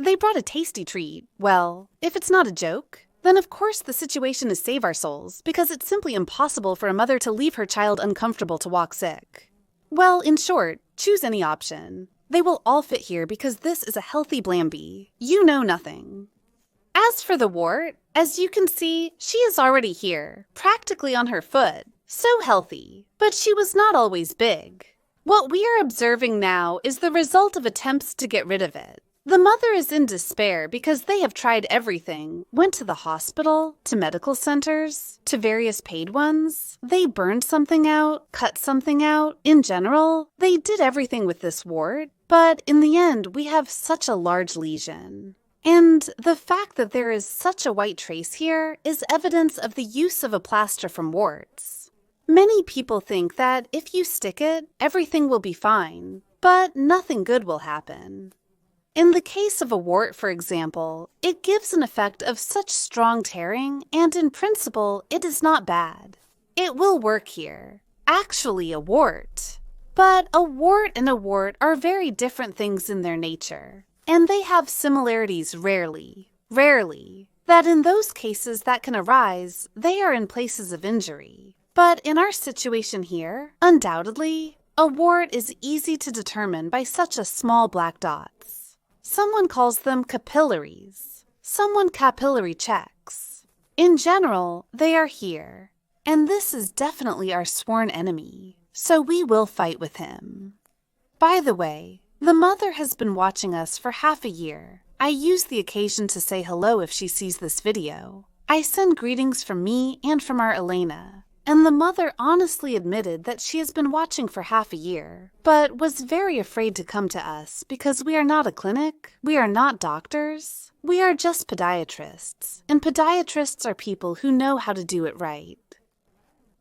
They brought a tasty treat. Well, if it's not a joke, then of course the situation is save our souls, because it's simply impossible for a mother to leave her child uncomfortable to walk sick. Well, in short, choose any option. They will all fit here because this is a healthy Blamby. You know nothing. As for the wart, as you can see, she is already here, practically on her foot. So healthy, but she was not always big. What we are observing now is the result of attempts to get rid of it. The mother is in despair because they have tried everything, went to the hospital, to medical centers, to various paid ones. They burned something out, cut something out. In general, they did everything with this wart, but in the end, we have such a large lesion. And the fact that there is such a white trace here is evidence of the use of a plaster from warts. Many people think that if you stick it, everything will be fine, but nothing good will happen. In the case of a wart, for example, it gives an effect of such strong tearing, and in principle, it is not bad. It will work here. Actually, a wart. But a wart and a wart are very different things in their nature, and they have similarities rarely, that in those cases that can arise, they are in places of injury. But in our situation here, undoubtedly, a wart is easy to determine by such a small black dots. Someone calls them capillaries. Someone capillary checks. In general, they are here. And this is definitely our sworn enemy, so we will fight with him. By the way, the mother has been watching us for half a year. I use the occasion to say hello if she sees this video. I send greetings from me and from our Elena. And the mother honestly admitted that she has been watching for half a year, but was very afraid to come to us because we are not a clinic, we are not doctors, we are just podiatrists, and podiatrists are people who know how to do it right.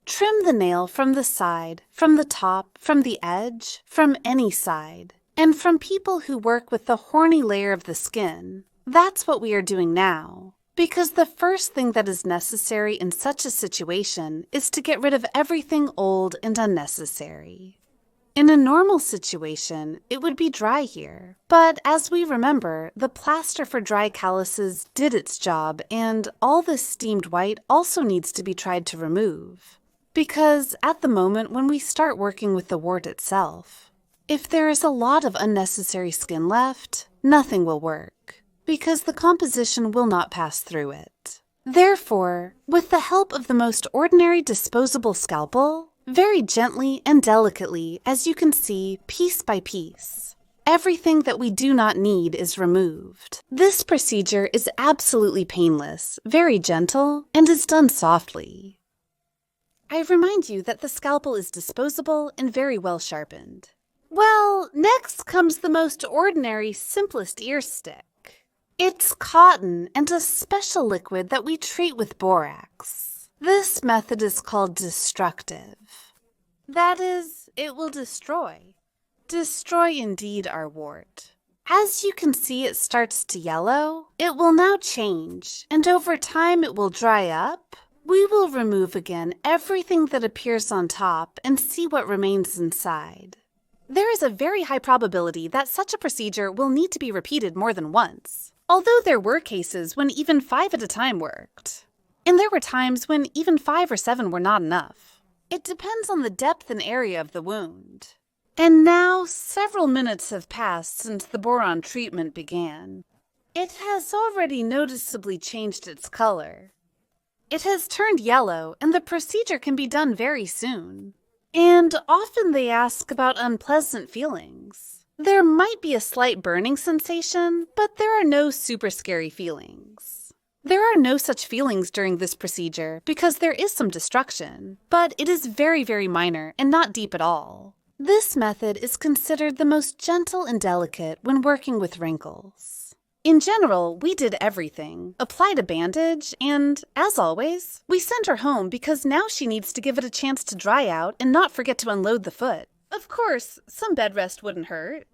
Trim the nail from the side, from the top, from the edge, from any side, and from people who work with the horny layer of the skin. That's what we are doing now. Because the first thing that is necessary in such a situation is to get rid of everything old and unnecessary. In a normal situation, it would be dry here. But as we remember, the plaster for dry calluses did its job, and all this steamed white also needs to be tried to remove. Because at the moment when we start working with the wart itself, if there is a lot of unnecessary skin left, nothing will work, because the composition will not pass through it. Therefore, with the help of the most ordinary disposable scalpel, very gently and delicately, as you can see, piece by piece, everything that we do not need is removed. This procedure is absolutely painless, very gentle, and is done softly. I remind you that the scalpel is disposable and very well sharpened. Well, next comes the most ordinary, simplest ear stick. It's cotton and a special liquid that we treat with borax. This method is called destructive. That is, it will destroy. Destroy indeed our wart. As you can see, it starts to yellow. It will now change, and over time it will dry up. We will remove again everything that appears on top and see what remains inside. There is a very high probability that such a procedure will need to be repeated more than once. Although there were cases when even 5 at a time worked. And there were times when even 5 or 7 were not enough. It depends on the depth and area of the wound. And now several minutes have passed since the boron treatment began. It has already noticeably changed its color. It has turned yellow, and the procedure can be done very soon. And often they ask about unpleasant feelings. There might be a slight burning sensation, but there are no super scary feelings. There are no such feelings during this procedure because there is some destruction, but it is very, very minor and not deep at all. This method is considered the most gentle and delicate when working with wrinkles. In general, we did everything, applied a bandage, and, as always, we sent her home because now she needs to give it a chance to dry out and not forget to unload the foot. Of course, some bed rest wouldn't hurt.